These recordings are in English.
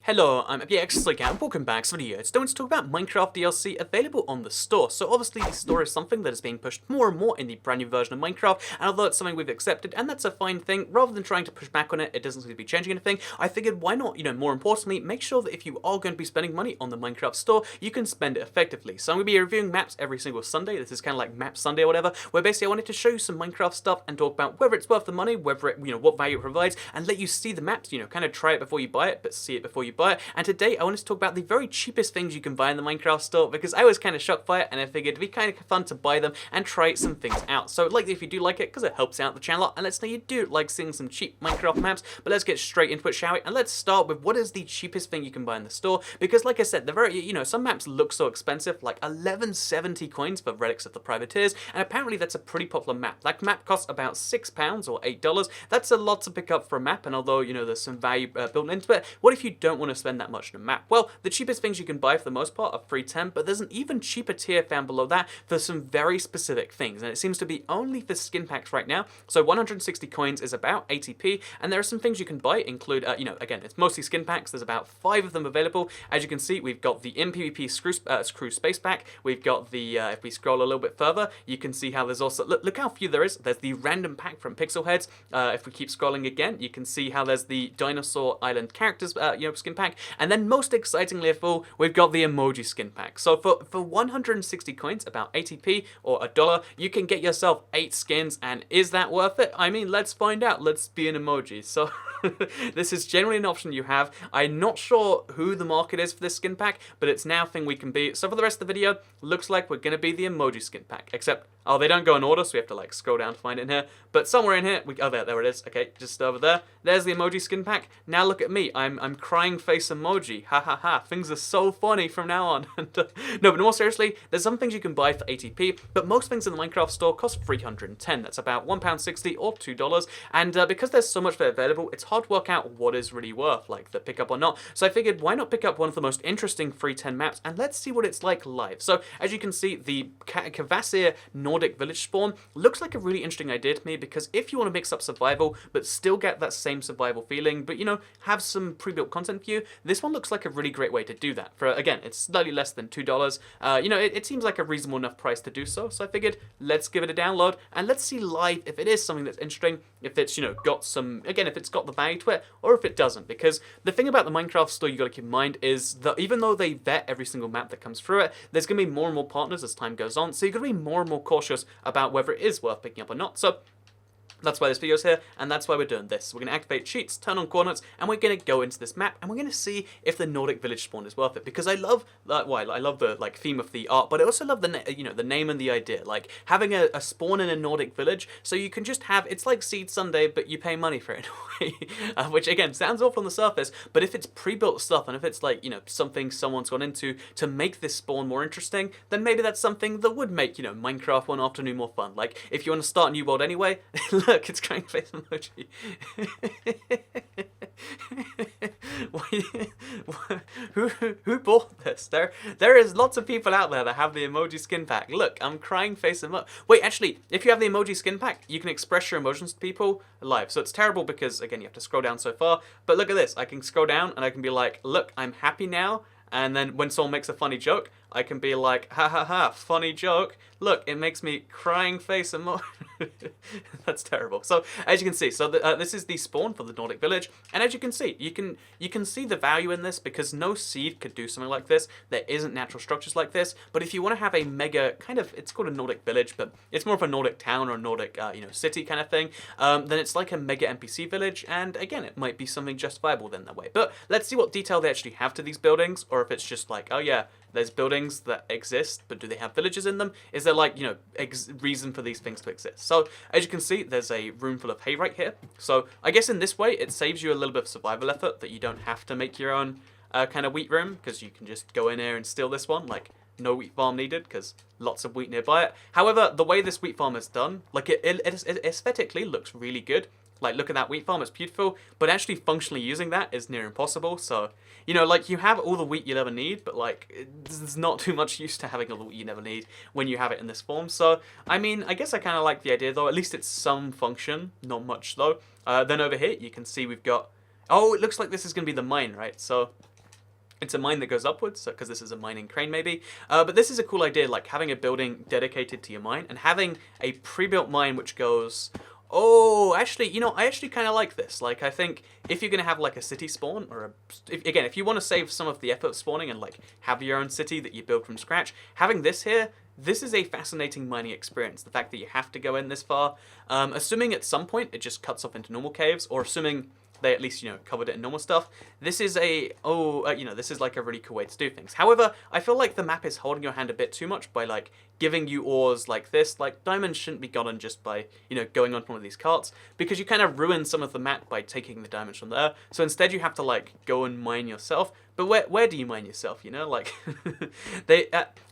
Hello, I'm Emojis and welcome back to the video. Today I want to talk about Minecraft DLC available on the store. So obviously the store is something that is being pushed more and more in the brand new version of Minecraft, and although it's something we've accepted, and that's a fine thing, rather than trying to push back on it, it doesn't seem to be changing anything, I figured why not, more importantly, make sure that if you are going to be spending money on the Minecraft store, you can spend it effectively. So I'm going to be reviewing maps every single Sunday. This is kind of like Map Sunday or whatever, where basically I wanted to show you some Minecraft stuff and talk about whether it's worth the money, whether it, what value it provides, and let you see the maps, kind of try it before you buy it, but see it before you buy it. And today I wanted to talk about the very cheapest things you can buy in the Minecraft store, because I was kind of shocked by it and I figured it'd be kind of fun to buy them and try some things out. So like if you do like it, because it helps out the channel, and let's say you do like seeing some cheap Minecraft maps. But let's get straight into it, shall we? And let's start with what is the cheapest thing you can buy in the store, because like I said, the very, some maps look so expensive, like 1170 coins for Relics of the Privateers, and apparently that's a pretty popular map. That map costs about £6 or $8. That's a lot to pick up for a map, and although, there's some value built into it, what if you don't want to spend that much on a map? Well, the cheapest things you can buy for the most part are free 10, but there's an even cheaper tier found below that for some very specific things, and it seems to be only for skin packs right now. So 160 coins is about 80p, and there are some things you can buy, include, again, it's mostly skin packs. There's about 5 of them available. As you can see, we've got the MPVP Screw Space Pack. We've got the, if we scroll a little bit further, you can see how there's also, look how few there is. There's the random pack from Pixel Heads. If we keep scrolling again, you can see how there's the Dinosaur Island Characters, skin pack, and then most excitingly of all, we've got the emoji skin pack. So for 160 coins, about 80p or $1, you can get yourself 8 skins, and is that worth it? I mean, let's find out. Let's be an emoji. So this is generally an option you have. I'm not sure who the market is for this skin pack, but it's now a thing we can be. So for the rest of the video, looks like we're going to be the emoji skin pack, except, oh, they don't go in order, so we have to like scroll down to find it in here. But somewhere in here, oh, there it is. Okay, just over there. There's the emoji skin pack. Now look at me. I'm crying face emoji. Ha ha ha. Things are so funny from now on. No, but more seriously, there's some things you can buy for 80p, but most things in the Minecraft store cost 310. That's about £1.60 or $2. And because there's so much of it available, it's hard to work out what is really worth, like the pickup or not. So I figured, why not pick up one of the most interesting free 10 maps, and let's see what it's like live. So as you can see, the Kvasir Nordic Village spawn looks like a really interesting idea to me, because if you want to mix up survival, but still get that same survival feeling, but have some pre-built content for you, this one looks like a really great way to do that. For, again, it's slightly less than $2. It seems like a reasonable enough price to do so. So I figured, let's give it a download, and let's see live if it is something that's interesting, if it's, got some, again, if it's got the value to it, or if it doesn't. Because the thing about the Minecraft store you got to keep in mind is that even though they vet every single map that comes through it, there's going to be more and more partners as time goes on, so you're going to be more and more cautious about whether it is worth picking up or not. So that's why this video's here, and that's why we're doing this. We're going to activate cheats, turn on coordinates, and we're going to go into this map, and we're going to see if the Nordic Village spawn is worth it. Because I love, I love the theme of the art, but I also love the the name and the idea, like having a spawn in a Nordic village, so you can just have, it's like Seed Sunday, but you pay money for it in a way, which again sounds awful on the surface, but if it's pre-built stuff, and if it's like something someone's gone into to make this spawn more interesting, then maybe that's something that would make Minecraft one afternoon more fun. Like if you want to start a new world anyway. Look, it's crying face emoji. Who bought this? There is lots of people out there that have the emoji skin pack. Look, I'm crying face emoji. Wait, actually, if you have the emoji skin pack, you can express your emotions to people live. So it's terrible because, again, you have to scroll down so far. But look at this. I can scroll down and I can be like, look, I'm happy now. And then when someone makes a funny joke, I can be like, ha ha ha, funny joke. Look, it makes me crying face emoji. That's terrible. So as you can see, so this is the spawn for the Nordic Village, and as you can see, you can see the value in this, because no seed could do something like this. There isn't natural structures like this. But if you want to have a mega kind of, it's called a Nordic Village, but it's more of a Nordic town or a Nordic city kind of thing, then it's like a mega NPC village, and again, it might be something justifiable then that way. But let's see what detail they actually have to these buildings, or if it's just like, oh yeah, there's buildings that exist, but do they have villages in them? Is there like, reason for these things to exist? So as you can see, there's a room full of hay right here. So I guess in this way, it saves you a little bit of survival effort, that you don't have to make your own kind of wheat room, because you can just go in here and steal this one. Like, no wheat farm needed, because lots of wheat nearby it. However, the way this wheat farm is done, like it aesthetically looks really good. Like, look at that wheat farm, it's beautiful, but actually functionally using that is near impossible. So, like, you have all the wheat you'll ever need, but like, there's not too much use to having all the wheat you never need when you have it in this form. So, I mean, I guess I kind of like the idea though. At least it's some function, not much though. Then over here, you can see we've got, oh, it looks like this is going to be the mine, right? So It's a mine that goes upwards, because this is a mining crane maybe. But this is a cool idea, like having a building dedicated to your mine and having a pre-built mine which goes... Oh, actually, you know, I actually kind of like this. Like, I think if you're going to have like a city spawn, or if you want to save some of the effort of spawning and like have your own city that you build from scratch, having this here, this is a fascinating mining experience. The fact that you have to go in this far, assuming at some point it just cuts off into normal caves, or assuming they at least, you know, covered it in normal stuff. This is a, you know, this is like a really cool way to do things. However, I feel like the map is holding your hand a bit too much by like giving you ores like this. Like diamonds shouldn't be gotten just by, you know, going on one of these carts, because you kind of ruin some of the map by taking the diamonds from there. So instead you have to like go and mine yourself. But where do you mine yourself, you know? Like,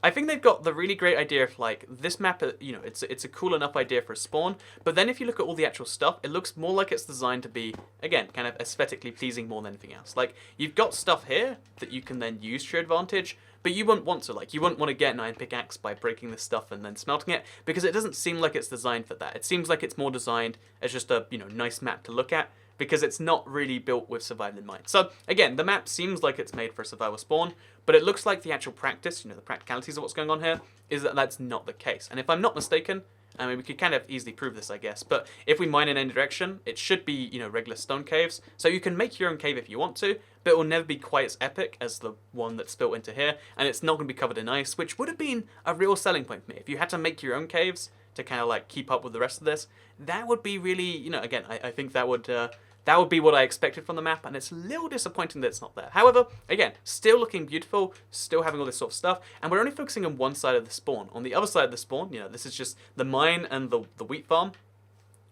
I think they've got the really great idea of, like, this map, you know, it's a cool enough idea for a spawn, but then if you look at all the actual stuff, it looks more like it's designed to be, again, kind of aesthetically pleasing more than anything else. Like, you've got stuff here that you can then use to your advantage, but you wouldn't want to, like, you wouldn't want to get an iron pickaxe by breaking this stuff and then smelting it, because it doesn't seem like it's designed for that. It seems like it's more designed as just a, you know, nice map to look at, because it's not really built with survival in mind. So, again, the map seems like it's made for a survival spawn, but it looks like the actual practice, you know, the practicalities of what's going on here, is that that's not the case. And if I'm not mistaken, I mean, we could kind of easily prove this, I guess, but if we mine in any direction, it should be, you know, regular stone caves. So you can make your own cave if you want to, but it will never be quite as epic as the one that's built into here, and it's not going to be covered in ice, which would have been a real selling point for me. If you had to make your own caves to kind of, like, keep up with the rest of this, that would be really, you know, again, I think that would be what I expected from the map, and it's a little disappointing that it's not there. However, again, still looking beautiful, still having all this sort of stuff, and we're only focusing on one side of the spawn. On the other side of the spawn, you know, this is just the mine and the wheat farm.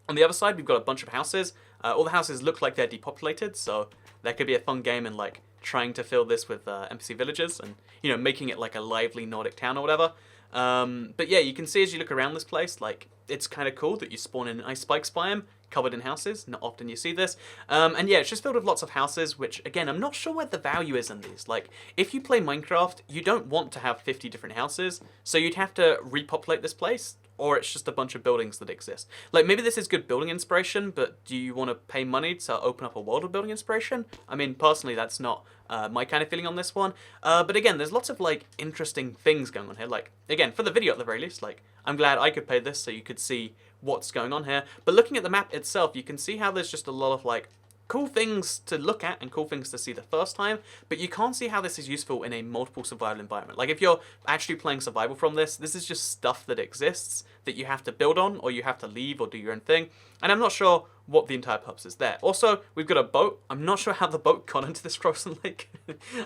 On the other side, we've got a bunch of houses. All the houses look like they're depopulated, so that could be a fun game in, like, trying to fill this with NPC villagers and, you know, making it like a lively Nordic town or whatever. But yeah, you can see as you look around this place, like, it's kind of cool that you spawn in an ice spikes biome covered in houses. Not often you see this. And yeah, it's just filled with lots of houses, which, again, I'm not sure what the value is in these. Like, if you play Minecraft, you don't want to have 50 different houses, so you'd have to repopulate this place, or it's just a bunch of buildings that exist. Like, maybe this is good building inspiration, but do you want to pay money to open up a world of building inspiration? I mean, personally, that's not my kind of feeling on this one. But again, there's lots of, like, interesting things going on here. Like, again, for the video at the very least, like, I'm glad I could play this so you could see what's going on here. But looking at the map itself, you can see how there's just a lot of, like, cool things to look at and cool things to see the first time, but you can't see how this is useful in a multiple survival environment. Like, if you're actually playing survival from this is just stuff that exists that you have to build on, or you have to leave or do your own thing, and I'm not sure what the entire purpose is there. Also, we've got a boat. I'm not sure how the boat got into this frozen lake.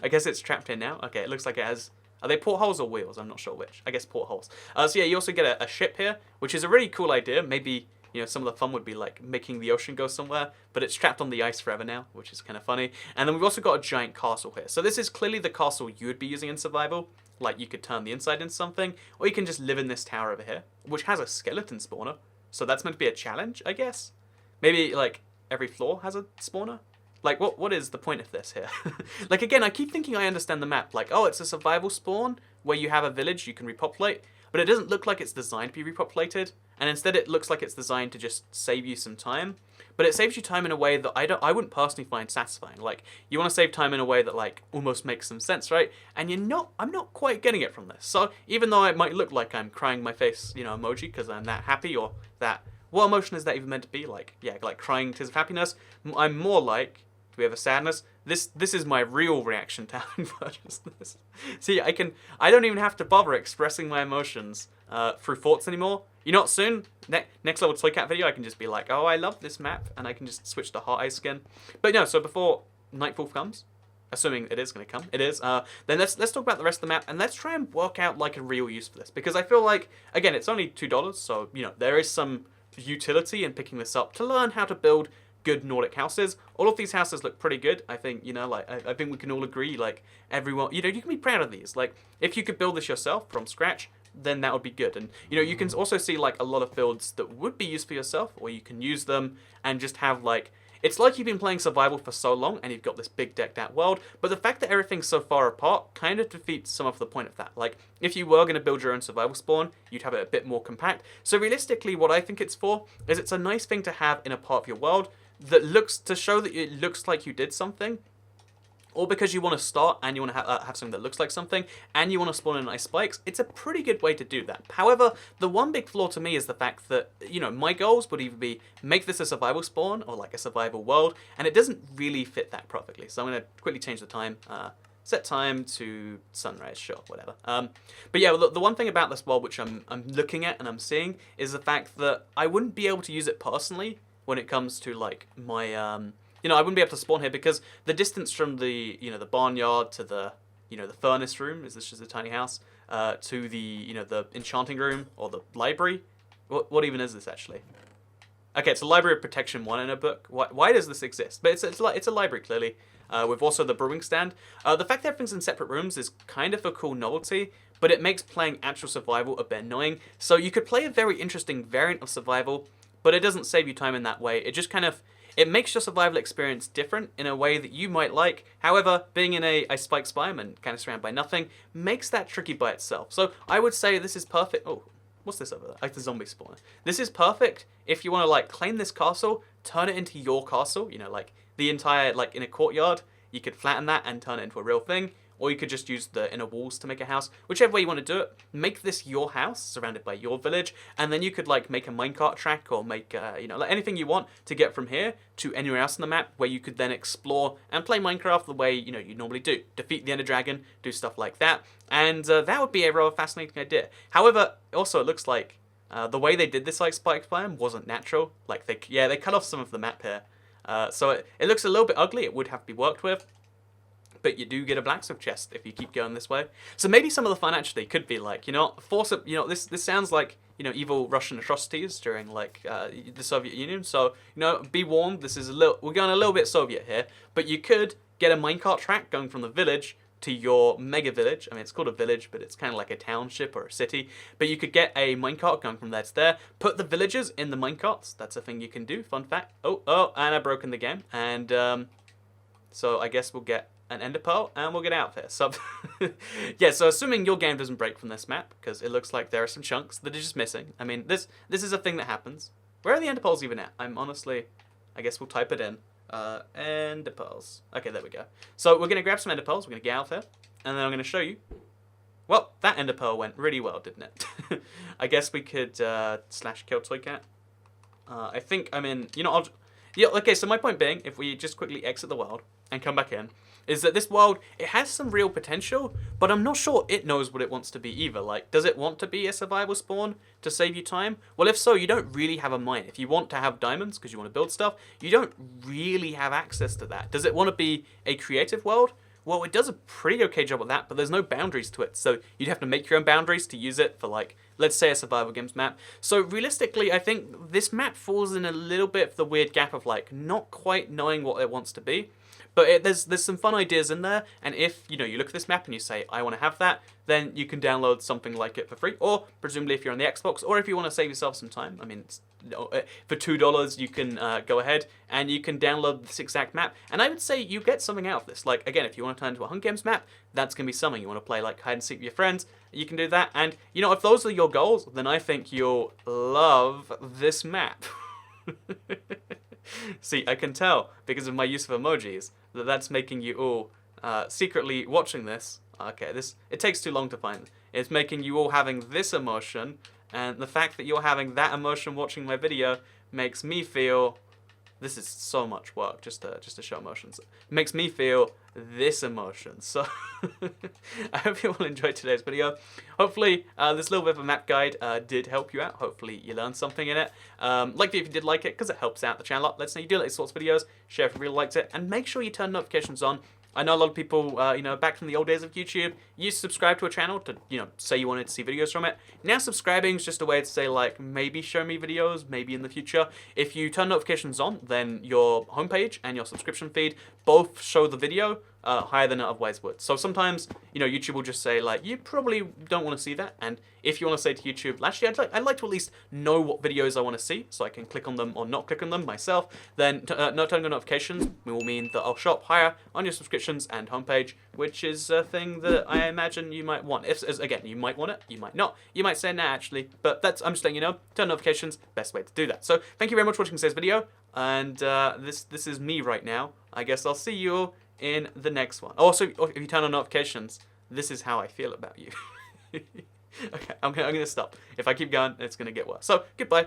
I guess it's trapped here now. Okay, it looks like it has... Are they portholes or wheels? I'm not sure which. I guess portholes. So yeah, you also get a ship here, which is a really cool idea. Maybe, you know, some of the fun would be like making the ocean go somewhere, but it's trapped on the ice forever now, which is kind of funny. And then we've also got a giant castle here. So this is clearly the castle you would be using in survival. Like, you could turn the inside into something, or you can just live in this tower over here, which has a skeleton spawner. So that's meant to be a challenge, I guess. Maybe, like, every floor has a spawner? Like, what is the point of this here? Like, again, I keep thinking I understand the map. Like, oh, it's a survival spawn where you have a village you can repopulate, but it doesn't look like it's designed to be repopulated, and instead it looks like it's designed to just save you some time. But it saves you time in a way that I wouldn't personally find satisfying. Like, you want to save time in a way that, like, almost makes some sense, right? And I'm not quite getting it from this. So even though it might look like I'm crying my face, you know, emoji because I'm that happy, or that, what emotion is that even meant to be? Like, yeah, like crying tears of happiness. I'm more like, do we have a sadness? This is my real reaction to having purchased this. See, I don't even have to bother expressing my emotions through thoughts anymore. You know what, soon, next level Toy Cat video, I can just be like, oh, I love this map, and I can just switch to Heart Ice again. But no, so before Nightfall comes, assuming it is going to come, it is, then let's talk about the rest of the map, and let's try and work out, like, a real use for this. Because I feel like, again, it's only $2, so, you know, there is some utility in picking this up to learn how to build good Nordic houses. All of these houses look pretty good. I think, you know, like, I think we can all agree, like, everyone, you know, you can be proud of these. Like, if you could build this yourself from scratch, then that would be good. And, you know, you can also see, like, a lot of builds that would be used for yourself, or you can use them and just have, like, it's like you've been playing survival for so long and you've got this big decked out world, but the fact that everything's so far apart kind of defeats some of the point of that. Like, if you were going to build your own survival spawn, you'd have it a bit more compact. So realistically, what I think it's for is it's a nice thing to have in a part of your world that looks, to show that it looks like you did something, or because you want to start and you want to have something that looks like something, and you want to spawn in nice spikes, it's a pretty good way to do that. However, the one big flaw to me is the fact that, you know, my goals would either be make this a survival spawn or like a survival world, and it doesn't really fit that perfectly. So I'm going to quickly change the time. Set time to sunrise, sure, whatever. But yeah, the one thing about this world which I'm looking at and I'm seeing is the fact that I wouldn't be able to use it personally when it comes to like my, you know, I wouldn't be able to spawn here because the distance from the, you know, the barnyard to the, you know, the furnace room, is this just a tiny house, to the, you know, the enchanting room or the library. What even is this actually? Okay, it's a Library of Protection 1 in a book. Why does this exist? But it's a library, clearly. With also the brewing stand. The fact that everything's in separate rooms is kind of a cool novelty, but it makes playing actual survival a bit annoying. So you could play a very interesting variant of survival, but it doesn't save you time in that way. It just kind of, it makes your survival experience different in a way that you might like. However, being in a spiked biome and kind of surrounded by nothing makes that tricky by itself. So I would say this is perfect. Oh, what's this over there? Like the zombie spawner. This is perfect if you want to like claim this castle, turn it into your castle, you know, like the entire, like in a courtyard, you could flatten that and turn it into a real thing, or you could just use the inner walls to make a house. Whichever way you want to do it, make this your house, surrounded by your village, and then you could like make a minecart track or make, you know, like anything you want to get from here to anywhere else on the map where you could then explore and play Minecraft the way, you know, you normally do. Defeat the Ender Dragon, do stuff like that, and that would be a rather fascinating idea. However, also it looks like the way they did this like spiked biome wasn't natural. Like they cut off some of the map here. So it looks a little bit ugly, it would have to be worked with, but you do get a blacksmith chest if you keep going this way. So maybe some of the fun actually could be like, you know, force up, you know, this sounds like, you know, evil Russian atrocities during like the Soviet Union. So, you know, be warned, this is we're going a little bit Soviet here, but you could get a minecart track going from the village to your mega village. I mean, it's called a village, but it's kind of like a township or a city. But you could get a minecart going from there to there. Put the villagers in the minecarts. That's a thing you can do. Fun fact. Oh, and I broke in the game. And so I guess we'll get an ender pearl and we'll get out there. So yeah, so assuming your game doesn't break from this map, because it looks like there are some chunks that are just missing. I mean, this is a thing that happens. Where are the ender pearls even at? I'm honestly, I guess we'll type it in. Ender pearls. Okay, there we go. So we're going to grab some ender pearls, we're going to get out there, and then I'm going to show you. Well, that ender pearl went really well, didn't it? I guess we could slash kill toy cat. I think I'm in, you know, okay, so my point being, if we just quickly exit the world and come back in, is that this world, it has some real potential, but I'm not sure it knows what it wants to be either. Like, does it want to be a survival spawn to save you time? Well, if so, you don't really have a mind. If you want to have diamonds because you want to build stuff, you don't really have access to that. Does it want to be a creative world? Well, it does a pretty okay job at that, but there's no boundaries to it. So you'd have to make your own boundaries to use it for, like, let's say a survival games map. So realistically, I think this map falls in a little bit of the weird gap of, like, not quite knowing what it wants to be. But there's some fun ideas in there, and if, you know, you look at this map and you say, I want to have that, then you can download something like it for free, or presumably if you're on the Xbox, or if you want to save yourself some time. I mean, for $2 you can go ahead and you can download this exact map, and I would say you get something out of this. Like, again, if you want to turn into a Hunger Games map, that's going to be something. You want to play like hide and seek with your friends, you can do that, and, you know, if those are your goals, then I think you'll love this map. See, I can tell, because of my use of emojis, that that's making you all secretly watching this. Okay, it takes too long to find. It's making you all having this emotion, and the fact that you're having that emotion watching my video makes me feel, this is so much work just to show emotions. It makes me feel this emotion. So I hope you all enjoyed today's video. Hopefully this little bit of a map guide did help you out. Hopefully you learned something in it. Like it if you did like it, because it helps out the channel a lot. Let us know you do like these sorts of videos. Share if you really liked it, and make sure you turn notifications on. I know a lot of people, you know, back from the old days of YouTube, used to subscribe to a channel to, you know, say you wanted to see videos from it. Now subscribing is just a way to say, like, maybe show me videos, maybe in the future. If you turn notifications on, then your homepage and your subscription feed both show the video higher than it otherwise would. So sometimes, you know, YouTube will just say, like, you probably don't want to see that. And if you want to say to YouTube, actually, I'd like to at least know what videos I want to see so I can click on them or not click on them myself, then not turning on notifications will mean that I'll show up higher on your subscriptions and homepage, which is a thing that I imagine you might want. Again, you might want it, you might not. You might say, nah, actually. But I'm just letting you know, turn notifications, best way to do that. So thank you very much for watching today's video. And this is me right now. I guess I'll see you all in the next one. Also, if you turn on notifications, this is how I feel about you. Okay, I'm gonna stop. If I keep going, it's gonna get worse. So, goodbye.